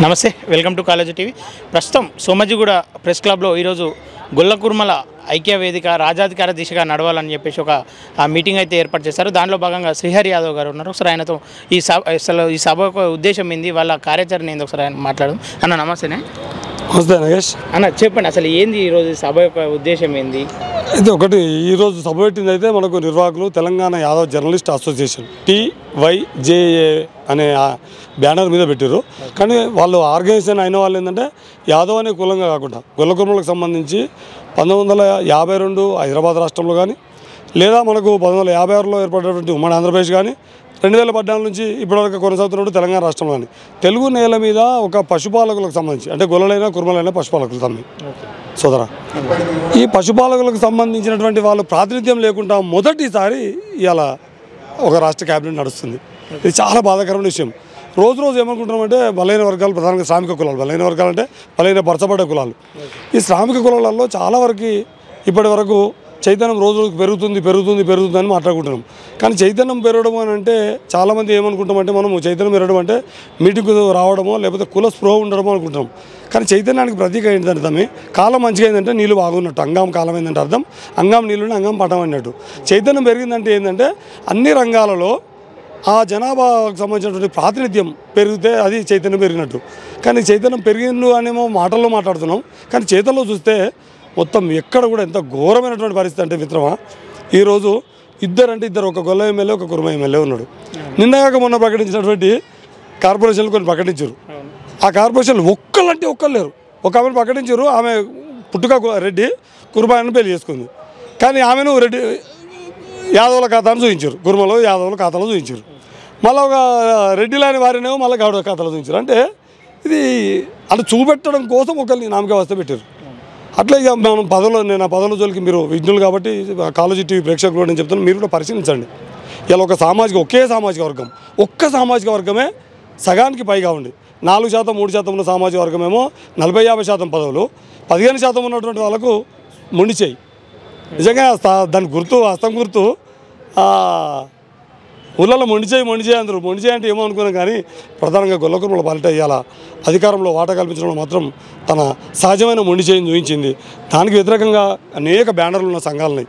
నమస్తే, welcome to college TV. ప్రస్తుతం Somajiguda press క్లబ్లో ఈరోజు గొల్ల కుర్మల ఐక్య వేదిక రాజాధికార దిశగా నడవాలని చెప్పేసి ఒక మీటింగ్ అయితే ఏర్పాటు చేశారు. దానిలో భాగంగా శ్రీహరి యాదవ్ గారు ఉన్నారు. ఒకసారి ఆయనతో ఈ సభ యొక్క ఉద్దేశం ఏంది, వాళ్ళ కార్యాచరణ ఏంది ఒకసారి ఆయన మాట్లాడడం. అన్న నమస్తేనే. నమస్తే నగేష్ అన్న చెప్పండి, అసలు ఏంది ఈరోజు సభ యొక్క ఉద్దేశం ఏంది? అయితే ఒకటి ఈరోజు సభ పెట్టింది అయితే మనకు నిర్వాహకులు Telangana Yadav journalist association TYJA అనే బ్యానర్ మీద పెట్టారు. కానీ వాళ్ళు ఆర్గనైజేషన్ అయిన వాళ్ళు ఏంటంటే యాదవ్ అనే కులంగా కాకుండా గొల్ల కుర్మలకు సంబంధించి 1952 హైదరాబాద్ రాష్ట్రంలో కానీ లేదా మనకు 1956లో ఏర్పడినటువంటి ఉమ్మడి ఆంధ్రప్రదేశ్ కానీ 2014 నుంచి ఇప్పటివరకు కొనసాగుతున్నట్టు తెలంగాణ రాష్ట్రంలో కానీ తెలుగు నేల మీద ఒక పశుపాలకులకు సంబంధించి అంటే గొల్లలైనా కుర్మలైనా పశుపాలకులు తమ్మి సోదరా, ఈ పశుపాలకులకు సంబంధించినటువంటి వాళ్ళు ప్రాతినిధ్యం లేకుండా మొదటిసారి ఇలా ఒక రాష్ట్ర క్యాబినెట్ నడుస్తుంది. ఇది చాలా బాధాకరమైన విషయం. రోజు ఏమనుకుంటున్నామంటే బలైన వర్గాలు, ప్రధానంగా శ్రామిక కులాలు, బలైన వర్గాలు అంటే బలైన పరచబడ్డ కులాలు. ఈ శ్రామిక కులాలలో చాలా వరకు ఇప్పటి వరకు చైతన్యం రోజు పెరుగుతుంది అని మాట్లాడుకుంటున్నాం. కానీ చైతన్యం పెరగడం అని అంటే చాలామంది ఏమనుకుంటామంటే మనము చైతన్యం పెరగడం అంటే మీటింగ్కు రావడమో లేకపోతే కుల స్పృహ ఉండడమో అనుకుంటున్నాం. కానీ చైతన్యానికి ప్రతీక ఏంటంటే తమ్మి కాలం మంచిగా ఏంటంటే నీళ్ళు బాగున్నట్టు, అంగాం కాలం ఏంటంటే అర్థం అంగాం నీళ్ళుని అంగాం పటం అన్నట్టు. చైతన్యం పెరిగిందంటే ఏంటంటే అన్ని రంగాలలో ఆ జనాభాకు సంబంధించినటువంటి ప్రాతినిధ్యం పెరిగితే అది చైతన్యం పెరిగినట్టు. కానీ చైతన్యం పెరిగిండు అనేమో మాటల్లో మాట్లాడుతున్నాం, కానీ చేతల్లో చూస్తే మొత్తం ఎక్కడ కూడా ఎంత ఘోరమైనటువంటి పరిస్థితి అంటే మిత్రమా, ఈరోజు ఇద్దరు ఒక గొల్ల ఎమ్మెల్యే ఒక కుర్మ ఎమ్మెల్యే ఉన్నాడు. నిన్నగాక మొన్న ప్రకటించినటువంటి కార్పొరేషన్లు కొన్ని ప్రకటించారు. ఆ కార్పొరేషన్లు ఒక్కరు లేరు. ఒక ఆమెను ప్రకటించారు, ఆమె పుట్టుక రెడ్డి కుర్బాయిని పెళ్లి చేసుకుంది. కానీ ఆమెను రెడ్డి యాదవుల ఖాతాను చూపించారు, కుర్మలో యాదవుల ఖాతాలో చూపించారు. మళ్ళీ ఒక రెడ్డి లాంటి వారినేమో మళ్ళీ గౌడ ఖాతాలో చూపించారు. అంటే ఇది అలా చూపెట్టడం కోసం ఒకరిని నామకే వస్తే పెట్టారు. అట్లా ఇక మనం నేను ఆ పదవుల జోలికి మీరు విజ్ఞులు కాబట్టి కాలేజీ టీవీ ప్రేక్షకులు నేను చెప్తాను, మీరు కూడా పరిశీలించండి. ఇలా ఒకే సామాజిక వర్గమే సగానికి పైగా ఉండి 4%, 3% ఉన్న సామాజిక వర్గమేమో 40-50% పదవులు, 15% ఉన్నటువంటి వాళ్ళకు మొండి చేయి. నిజంగా దాని గుర్తు హస్తం గుర్తు ఊళ్ళలో మొండి చేయి అందరూ. మొండి చేయి అంటే ఏమో అనుకున్నాం, కానీ ప్రధానంగా గొల్ల కుర్మల పాలిట ఇవాళ అధికారంలో వాటా కల్పించడంలో మాత్రం తన సహజమైన మొండి చేయిని చూపించింది. దానికి వ్యతిరేకంగా అనేక బ్యానర్లు ఉన్న సంఘాలని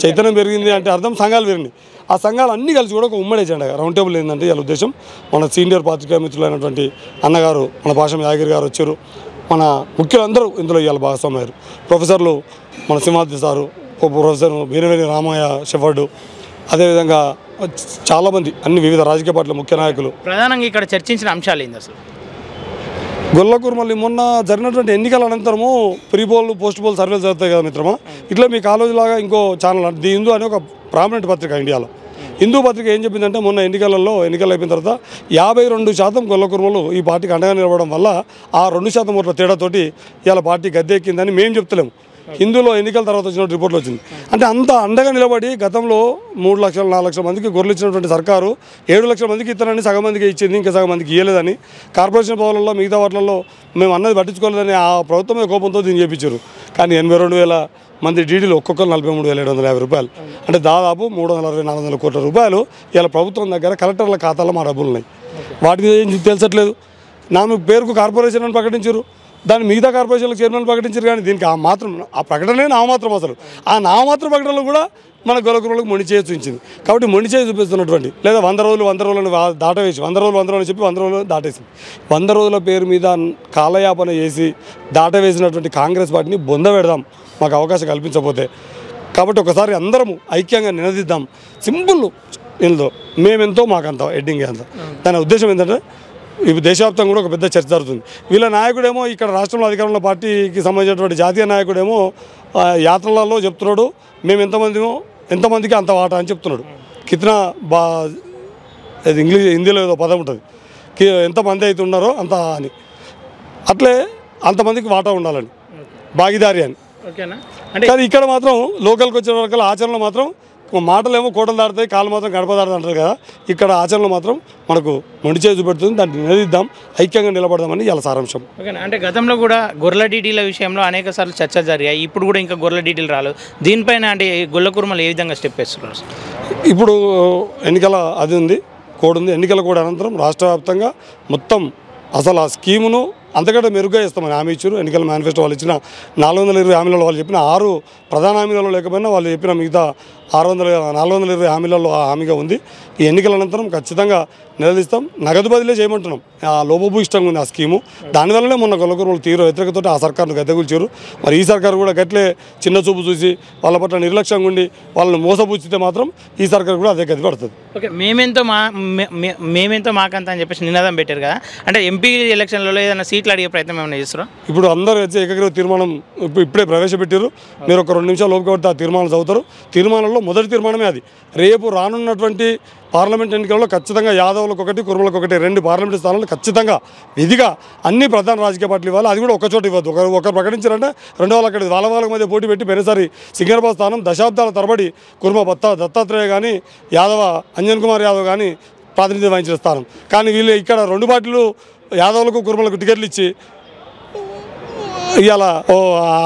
చైతన్యం పెరిగింది అంటే అర్థం సంఘాలు పెరిగినాయి. ఆ సంఘాలు అన్నీ కలిసి కూడా ఒక ఉమ్మడి ఎజెండా రౌండ్ టేబుల్ ఏంటంటే ఇలా ఉద్దేశం. మన సీనియర్ పాత్రికా మిత్రులైనటువంటి అన్నగారు మన పాషం యాదగిరి గారు వచ్చారు. మన ముఖ్యులందరూ ఇందులో ఇవాళ భాగస్వామయ్యారు. ప్రొఫెసర్లు మన సింహాద్రి సారు, ప్రొఫెసర్ వీరవేణి రామయ్య షెఫర్డు, అదేవిధంగా చాలామంది అన్ని వివిధ రాజకీయ పార్టీల ముఖ్య నాయకులు. ప్రధానంగా ఇక్కడ చర్చించిన అంశాలు ఏంది అసలు? గొల్ల కుర్మల్ని మొన్న జరిగినటువంటి ఎన్నికల అనంతరము పోస్ట్ పోల్ సర్వేలు జరుగుతాయి కదా మిత్రమా. ఇట్లా మీ కాలేజీ లాగా ఇంకో ఛానల్ ది హిందూ అనే ఒక ప్రామినెంట్ పత్రిక ఇండియాలో. హిందూ పత్రిక ఏం చెప్పిందంటే మొన్న ఎన్నికలు అయిపోయిన తర్వాత 52% గొల్ల కుర్మలు ఈ పార్టీకి అండగా నిలవడం వల్ల ఆ 2% ఓట్ల తేడాతోటి ఇవాళ పార్టీ గద్దె ఎక్కిందని మేము చెప్తలేము. హిందూలో ఎన్నికల తర్వాత వచ్చిన రిపోర్ట్లు వచ్చింది. అంటే అంత అండగా నిలబడి గతంలో 3 లక్షలు 4 లక్షల మందికి గొర్రెలు ఇచ్చినటువంటి సర్కారు 7 లక్షల మందికి ఇస్తానని సగం మందికి ఇచ్చింది, ఇంకా సగం మందికి ఇవ్వలేదని, కార్పొరేషన్ పదవులలో మిగతా వాటిల్లో మేము అన్నది పట్టించుకోలేదని ఆ ప్రభుత్వమే కోపంతో దీన్ని చేయించారు. కానీ 82,000 మంది డీడీలు ఒక్కొక్కరు 43,750 రూపాయలు, అంటే దాదాపు 360-400 కోట్ల రూపాయలు ఇలా ప్రభుత్వం దగ్గర కలెక్టర్ల ఖాతాలో మా డబ్బులు ఉన్నాయి. వాటి మీద ఏం తెలుసట్లేదు. పేరుకు కార్పొరేషన్ అని ప్రకటించారు, దాన్ని మిగతా కార్పొరేషన్లకు చైర్మన్ ప్రకటించారు. కానీ దీనికి ఆ ప్రకటనే నామమాత్రం. అసలు ఆ నామమాత్ర ప్రకటనలు కూడా మన గొల్ల కుర్మలకు మొండి చేసి చూపించింది. కాబట్టి మొండి చేసి చూపిస్తున్నటువంటి లేదా 100 రోజులను దాటవేసి 100 రోజులు చెప్పి 100 రోజులు దాటేసింది. 100 రోజుల పేరు మీద కాలయాపన చేసి దాటవేసినటువంటి కాంగ్రెస్ పార్టీని బొంద పెడదాం మాకు అవకాశం కల్పించకపోతే. కాబట్టి ఒకసారి అందరము ఐక్యంగా నినదిద్దాం. సింపుల్ ఇందులో మేమెంతో మాకంత ఎడ్డింగ్ అంత. దాని ఉద్దేశం ఏంటంటే ఇప్పుడు దేశవ్యాప్తంగా కూడా ఒక పెద్ద చర్చ జరుగుతుంది. వీళ్ళ నాయకుడేమో ఇక్కడ రాష్ట్రంలో అధికారంలో పార్టీకి సంబంధించినటువంటి జాతీయ నాయకుడేమో యాత్రలలో చెప్తున్నాడు, మేము ఎంతమందికి అంత వాటా అని చెప్తున్నాడు. కిత్నా హిందీలో ఏదో పదం ఉంటుంది, ఎంతమంది అయితే ఉన్నారో అంత అని, అట్లే అంతమందికి వాటా ఉండాలని, భాగీదారి అని. కానీ ఇక్కడ మాత్రం లోకల్కి వచ్చిన వరకు ఆచరణలో మాత్రం మాటలేమో కోటలు దాడతాయి, కాళ్ళు మాత్రం గడప దాడతాయి అంటారు కదా. ఇక్కడ ఆచరణలో మాత్రం మనకు మొండి చేసి చూపెడుతుంది. దాన్ని నిలదీద్దాం, ఐక్యంగా నిలబడదామని ఇలా సారాంశం. అంటే గతంలో కూడా గొర్రెల డీటీల విషయంలో అనేక సార్లు చర్చ జరిగాయి. ఇప్పుడు కూడా ఇంకా గొర్రెల డీటీలు రాలేదు. దీనిపైన అంటే గొల్ల కుర్మలు ఏ విధంగా స్టెప్ వేస్తున్నారు? ఇప్పుడు ఎన్నికల అది ఉంది, కోడ్ ఉంది. ఎన్నికల కోడ్ అనంతరం రాష్ట్ర వ్యాప్తంగా మొత్తం అసలు ఆ స్కీమును అంతకంటే మెరుగ్గా ఇస్తామని హామీ ఇచ్చారు. ఎన్నికల మేనిఫెస్టో వాళ్ళు ఇచ్చిన 420 హామీలలో వాళ్ళు చెప్పిన 6 ప్రధాన హామీలలో లేకపోయినా వాళ్ళు చెప్పిన మిగతా 420 హామీలలో ఆ హామీగా ఉంది. ఈ ఎన్నికల అనంతరం ఖచ్చితంగా నిలదీస్తాం. నగదు బదిలీ చేయమంటున్నాం. ఆ లోపభూయిష్టంగా ఉంది ఆ స్కీము. దానివల్లనే మొన్న గొల్లకూరుమల తీవ్ర వ్యతిరేకతతో ఆ సర్కారును గద్దెగూల్చారు. మరి ఈ సర్కారు కూడా గట్లే చిన్న చూపు చూసి వాళ్ళ పట్ల నిర్లక్ష్యంగా ఉండి వాళ్ళని మోసపుచ్చితే మాత్రం ఈ సర్కారు కూడా అదే గది పడుతుంది. ఓకే, మేమెంతో మాకంత అని చెప్పేసి నినాదం పెట్టారు కదా, అంటే ఎంపీ ఎలక్షన్లలో ఏదైనా సీట్లు అడిగే ప్రయత్నం ఏమైనా చేస్తారా? ఇప్పుడు అందరూ వచ్చి ఏకగ్రీవ తీర్మానం ఇప్పుడే ప్రవేశపెట్టారు. మీరు ఒక 2 నిమిషాలు లోపు కాబట్టి ఆ తీర్మానం చదువుతారు. తీర్మానంలో మొదటి తీర్మానమే అది. రేపు రానున్నటువంటి పార్లమెంట్ ఎన్నికల్లో ఖచ్చితంగా యాదవులకు ఒకటి, కురుమలకు ఒకటి 2 పార్లమెంటు స్థానాలు ఖచ్చితంగా విధిగా అన్ని ప్రధాన రాజకీయ పార్టీలు ఇవ్వాలి. అది కూడా ఒక చోట ఇవ్వద్దు. ఒకరు ప్రకటించారంటే రెండో వాళ్ళు అక్కడ వాళ్ళ మధ్య పోటీ పెట్టి పెరిసారి సింగరాబాద్ స్థానం దశాబ్దాల తరబడి కుర్మ దత్తాత్రేయ కానీ యాదవ అంజన్ కుమార్ యాదవ్ కానీ ప్రాతినిధ్యం వహించిన స్థానం. కానీ వీళ్ళు ఇక్కడ 2 పార్టీలు యాదవులకు కుర్మలకు టికెట్లు ఇచ్చి ఇవాళ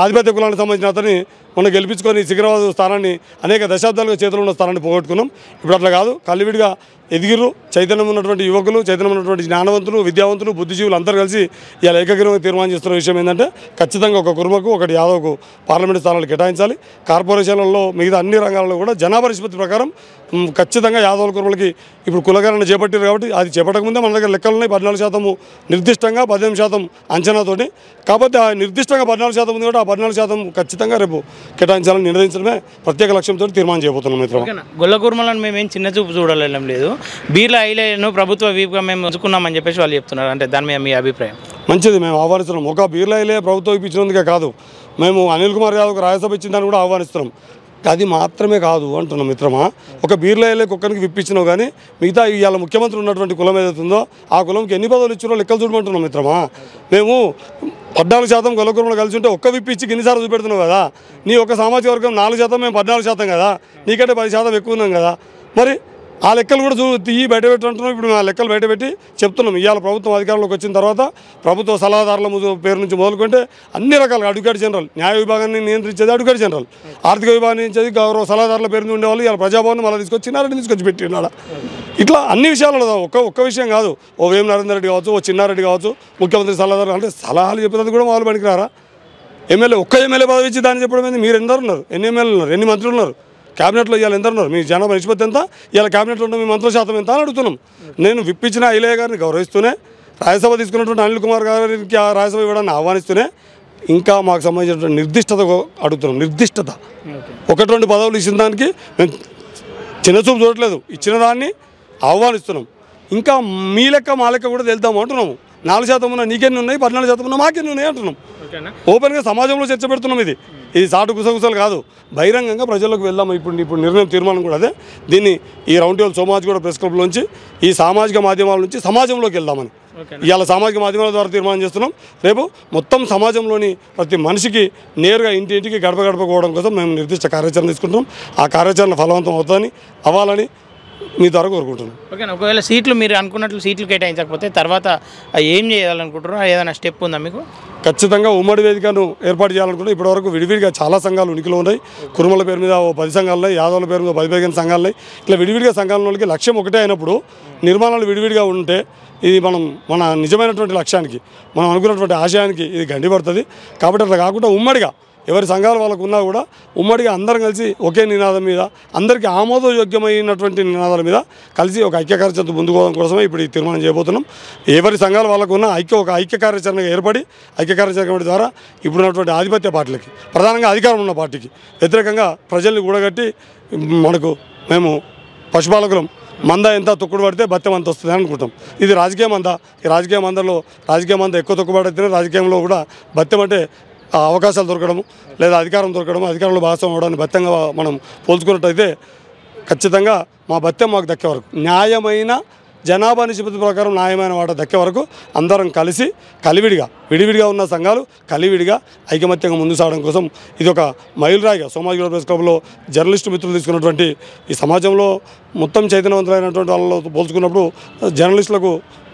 ఆధిపత్య కులానికి సంబంధించిన అతన్ని మనం గెలిపించుకొని సికింద్రాబాద్ స్థానాన్ని అనేక దశాబ్దాలుగా చేతులు ఉన్న స్థానాన్ని పోగొట్టుకున్నాం. ఇప్పుడు అట్లా కాదు, కలివిడిగా ఎదిగిరు. చైతన్యం ఉన్నటువంటి యువకులు, చైతన్యం ఉన్నటువంటి జ్ఞానవంతులు, విద్యావంతులు, బుద్ధిజీవులు అందరూ కలిసి ఇలా ఏకగ్రీవంగా తీర్మానం చేస్తున్న విషయం ఏంటంటే ఖచ్చితంగా ఒక కుర్మకు ఒకటి యాదవ్కు పార్లమెంటు స్థానాలు కేటాయించాలి. కార్పొరేషన్లలో మిగతా అన్ని రంగాల్లో కూడా జనాభా నిష్పత్తి ప్రకారం ఖచ్చితంగా యాదవుల కుర్మలకి ఇప్పుడు కులగణన చేపట్టారు కాబట్టి అది చేపట్టకముందే మన దగ్గర లెక్కలు ఉన్నాయి. 14% నిర్దిష్టంగా 18% అంచనాతోటి. కాకపోతే ఆ నిర్దిష్టంగా 14% ఉంది కాబట్టి ఆ 14% ఖచ్చితంగా రేపు కేటాయించాలని నిర్ణయించడమే ప్రత్యేక లక్ష్యంతో తీర్మానం చేయబోతున్నాం. మిత్రం, గొల్లకుర్మలను మేమేం చిన్న చూపు చూడలేం లేదు, బీర్ల ఐలేను ప్రభుత్వ వీపుగా మేము ఉంచుకున్నామని చెప్పేసి వాళ్ళు చెప్తున్నారు. అంటే దాని మీద మీ అభిప్రాయం? మంచిది, మేము ఆహ్వానిస్తున్నాం. ఒక బీర్ల ఐలే ప్రభుత్వం ఇప్పించినందుకే కాదు, మేము అనిల్ కుమార్ యాదవ్కి రాజ్యసభ ఇచ్చిన దాన్ని కూడా ఆహ్వానిస్తున్నాం. అది మాత్రమే కాదు అంటున్నాం మిత్రమా. ఒక బీర్ల ఐలే కుక్కనికి విప్పించినావు కానీ మిగతా ఇవాళ ముఖ్యమంత్రి ఉన్నటువంటి కులం ఏదైతుందో ఆ కులంకి ఎన్ని పదవులు ఇచ్చినో లెక్కలు చూడమంటున్నాం మిత్రమా. మేము 14% గొల్లకుర్మలు కలిసి ఉంటే ఒక్క విప్పించి ఎన్నిసార్లు చూపెడుతున్నావు కదా. నీ ఒక సామాజిక వర్గం 4%, మేము 14% కదా, నీకంటే 10% ఎక్కువ ఉన్నాం కదా. మరి ఆ లెక్కలు కూడా తీయి బయట పెట్టంటున్నాం. ఇప్పుడు ఆ లెక్కలు బయట పెట్టి చెప్తున్నాం. ఇవాళ ప్రభుత్వం అధికారంలోకి వచ్చిన తర్వాత ప్రభుత్వ సలహాదారుల పేరు నుంచి మొదలుకుంటే అన్ని రకాలుగా అడ్వకేట్ జనరల్, న్యాయ విభాగాన్ని నియంత్రించేది అడ్వకేట్ జనరల్, ఆర్థిక విభాగాన్ని నియంత్రించేది గౌరవ సలహాదారుల పేరు మీద ఉండేవాళ్ళు ఇవాళ ప్రజాభవన్ మళ్ళీ తీసుకొచ్చినారని తీసుకొచ్చి పెట్టినాడు. ఇట్లా అన్ని విషయాలలో ఒక్క విషయం కాదు. ఓ వేం నరేందర్ రెడ్డి కావచ్చు, ఓ చిన్నారెడ్డి కావచ్చు, ముఖ్యమంత్రి సలహాదారు అంటే సలహాలు చెప్పినందుకు కూడా వాళ్ళు పనికిరారా? ఎమ్మెల్యే ఒక్క ఎమ్మెల్యే పదవి ఇచ్చి దాన్ని చెప్పడం ఏంది? మీరు ఎందరు ఉన్నారు? ఎన్ని ఎమ్మెల్యేలు ఉన్నారు? ఎన్ని మంత్రులు ఉన్నారు? క్యాబినెట్లో ఇవాళ ఎంత ఉన్నారు? మీ జనాభా నిష్పత్తి ఎంత? ఇవాళ క్యాబినెట్లో ఉన్న మీ మంత్రుల శాతం ఎంత అని అడుగుతున్నాం. నేను విప్పించిన ఐలయ్య గారిని గౌరవిస్తూనే, రాజ్యసభ తీసుకున్నటువంటి అనిల్ కుమార్ గారికి ఆ రాజ్యసభ ఇవ్వడాన్ని ఆహ్వానిస్తూనే ఇంకా మాకు సంబంధించినటువంటి నిర్దిష్టత అడుగుతున్నాం. నిర్దిష్టత 1-2 పదవులు ఇచ్చిన దానికి మేము చిన్నచూపు చూడట్లేదు, ఇచ్చిన దాన్ని ఆహ్వానిస్తున్నాం. ఇంకా మీ లెక్క మా లెక్క కూడా తెలుద్దాము అంటున్నాము. 4% ఉన్న నీకెన్ని ఉన్నాయి, 14% ఉన్న మాకెన్ని ఉన్నాయి అంటున్నాం. ఓపెన్గా సమాజంలో చర్చ పెడుతున్నాం. ఇది సాటు గుసగుసలు కాదు, బహిరంగంగా ప్రజల్లోకి వెళ్దాము. ఇప్పుడు నిర్ణయం తీర్మానం కూడా అదే. దీన్ని ఈ రౌండ్ టేబుల్ సోమాజిగూడ ప్రెస్ క్లబ్లోంచి ఈ సామాజిక మాధ్యమాల నుంచి సమాజంలోకి వెళ్దామని ఇవాళ సామాజిక మాధ్యమాల ద్వారా తీర్మానం చేస్తున్నాం. రేపు మొత్తం సమాజంలోని ప్రతి మనిషికి నేరుగా ఇంటింటికి గడప గడపకోవడం కోసం మేము నిర్దిష్ట కార్యాచరణ తీసుకుంటున్నాం. ఆ కార్యాచరణ ఫలవంతం అవ్వాలని మీ ద్వారా కోరుకుంటున్నాం. ఓకే, ఒకవేళ సీట్లు మీరు అనుకున్నట్లు సీట్లు కేటాయించకపోతే తర్వాత ఏం చేయాలనుకుంటున్నారో ఏదైనా స్టెప్ ఉందా మీకు? ఖచ్చితంగా ఉమ్మడి వేదికను ఏర్పాటు చేయాలనుకుంటే ఇప్పటివరకు విడివిడిగా చాలా సంఘాలు ఉనికిలో ఉన్నాయి. కురుమల పేరు మీద 10 సంఘాలు ఉన్నాయి, యాదవుల పేరు మీద 10 సంఘాలు ఉన్నాయి. ఇట్లా విడివిడిగా సంఘాలకి లక్ష్యం ఒకటే అయినప్పుడు నిర్మాణాలు విడివిడిగా ఉంటే ఇది మన నిజమైనటువంటి లక్ష్యానికి, మనం అనుకున్నటువంటి ఆశయానికి ఇది గండిపడుతుంది. కాబట్టి అట్లా కాకుండా ఉమ్మడిగా ఎవరి సంఘాలు వాళ్ళకు ఉన్నా కూడా ఉమ్మడిగా అందరం కలిసి ఒకే నినాదం మీద, అందరికీ ఆమోదయోగ్యమైనటువంటి నినాదాల మీద కలిసి ఒక ఐక్య కార్యాచరణ ముందుకోవడం కోసమే ఇప్పుడు ఈ తీర్మానం చేయబోతున్నాం. ఎవరి సంఘాలు వాళ్ళకు ఉన్న ఒక ఐక్య కార్యాచరణగా ఏర్పడి ఐక్య కార్యాచరణ కమిటీ ద్వారా ఇప్పుడున్నటువంటి ఆధిపత్య పార్టీలకి, ప్రధానంగా అధికారం ఉన్న పార్టీకి వ్యతిరేకంగా ప్రజల్ని కూడగట్టి మేము పశుపాలకులం, మంద ఎంత తొక్కుడు పడితే బత్తెం అంత వస్తుంది అనుకుంటాం. ఇది రాజకీయ మంద. ఈ రాజకీయ మంద ఎక్కువ తొక్కుబడితేనే రాజకీయంలో కూడా బత్తెం అంటే అవకాశాలు దొరకడము లేదా అధికారం దొరకడము, అధికారంలో భాగస్వామ్యం అవడానికి బత్తంగా మనం పోల్చుకున్నట్టయితే ఖచ్చితంగా మా బత్తెం మాకు దక్కే వరకు, న్యాయమైన జనాభా నిష్పత్తి ప్రకారం న్యాయమైన వాటా దక్కే వరకు అందరం కలిసి విడివిడిగా ఉన్న సంఘాలు కలివిడిగా ఐకమత్యంగా ముందు సాగడం కోసం ఇది ఒక మైలురాయిగా సోమాజిగూడ ప్రెస్ క్లబ్లో జర్నలిస్టు మిత్రులు తీసుకున్నటువంటి ఈ సమాజంలో మొత్తం చైతన్యవంతులైనటువంటి వాళ్ళతో పోల్చుకున్నప్పుడు జర్నలిస్టులకు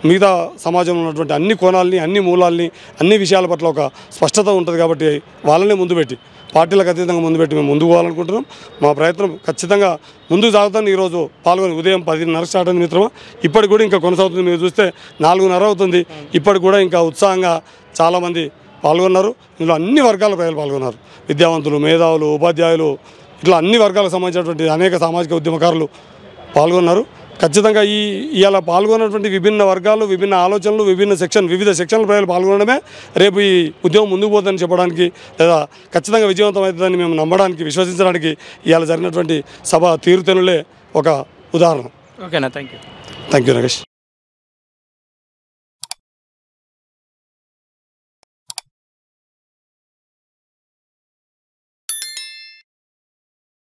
మిగతా సమాజంలో ఉన్నటువంటి అన్ని కోణాలని, అన్ని మూలాల్ని, అన్ని విషయాల పట్ల ఒక స్పష్టత ఉంటుంది కాబట్టి వాళ్ళనే ముందు పెట్టి, పార్టీలకు అతీతంగా ముందు పెట్టి మేము ముందుకు పోవాలనుకుంటున్నాం. మా ప్రయత్నం ఖచ్చితంగా ముందుకు సాగుతాను. ఈరోజు పాల్గొని ఉదయం 10:30 స్టార్ట్ అయింది మిత్రమా, ఇప్పటికి కూడా ఇంకా కొనసాగుతుంది. మీరు చూస్తే 4:30 అవుతుంది. ఇప్పటికి కూడా ఇంకా ఉత్సాహంగా చాలామంది పాల్గొన్నారు. ఇందులో అన్ని వర్గాల ప్రజలు పాల్గొన్నారు. విద్యావంతులు, మేధావులు, ఉపాధ్యాయులు, ఇట్లా అన్ని వర్గాలకు సంబంధించినటువంటి అనేక సామాజిక ఉద్యమకారులు పాల్గొన్నారు. ఖచ్చితంగా ఇవాళ పాల్గొన్నటువంటి విభిన్న వర్గాలు, విభిన్న ఆలోచనలు, వివిధ సెక్షన్ల ప్రజలు పాల్గొనడమే రేపు ఈ ఉద్యమం ముందుకు పోతుందని చెప్పడానికి, లేదా ఖచ్చితంగా విజయవంతం అవుతుందని మేము నమ్మడానికి, విశ్వసించడానికి ఇవాళ జరిగినటువంటి సభ తీరుతెన్నులే ఒక ఉదాహరణ. ఓకేనా, thank you. Thank you Nagesh.